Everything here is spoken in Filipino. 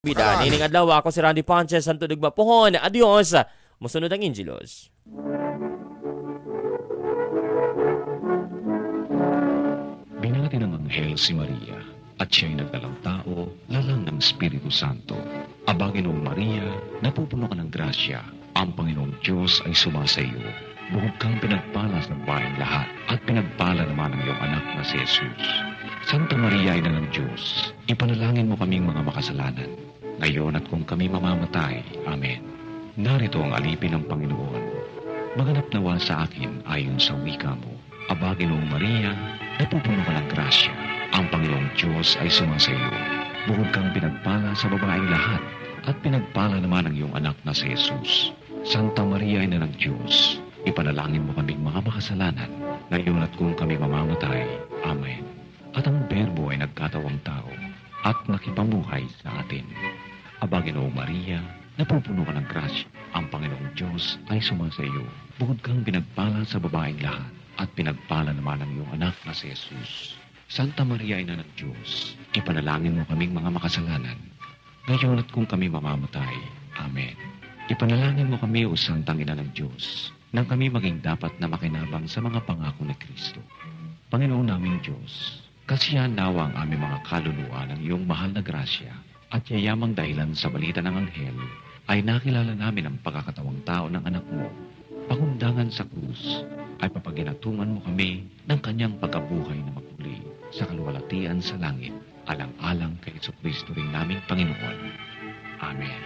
Bida, nining adlaw ako si Randy Ponches, Santo Dugma Pohon. Adios. Musunod ang Injilos. Binati ng anghel si Maria at siya'y nagdalang tao, lalang ng Espiritu Santo. Aba, Ginoong Maria, napupuno ka ng grasya. Ang Panginoong Diyos ay sumasa iyo. Bukod kang pinagpala sa babaeng lahat at pinagpala naman ang iyong anak na si Jesus. Santa Maria, Ina ng Diyos, ipanalangin mo kaming mga makasalanan, ngayon at kung kami mamamatay. Amen. Narito ang alipin ng Panginoon. Maganap nawa sa akin ayon sa wika mo. Aba, Ginoong Maria, napupuno ka ng grasya. Ang Panginoong Diyos ay sumasa iyo. Bukod kang pinagpala sa babaeng lahat, at pinagpala naman ang iyong anak na si Jesus. Santa Maria, Ina ng Diyos, ipanalangin mo kaming mga makasalanan, ngayon at kung kami mamamatay. Amen. At ang Berbo ay nagkatawang tao, at nakipamuhay sa atin. Aba, Ginoong Maria, napupuno ka ng grasya. Ang Panginoong Diyos ay sumasa iyo. Bukod kang pinagpala sa babaeng lahat, at pinagpala naman ang iyong anak na si Jesus. Santa Maria, Ina ng Diyos, ipanalangin mo kaming mga makasalanan, ngayon at kung kami mamamatay. Amen. Ipanalangin mo kami, O Santang Ina ng Diyos, nang kami maging dapat na makinabang sa mga pangako ni Kristo. Panginoon naming Diyos, kasiyahan nawa ang aming mga kaluluwa ng iyong mahal na grasya, at yayamang dahilan sa balita ng anghel, ay nakilala namin ang pagkakatawang tao ng anak mo. Pakundangan sa krus, ay papaginatungan mo kami ng kanyang pagkabuhay na mapuli sa kaluwalhatian sa langit, alang-alang kay Jesucristo ring naming Panginoon. Amen.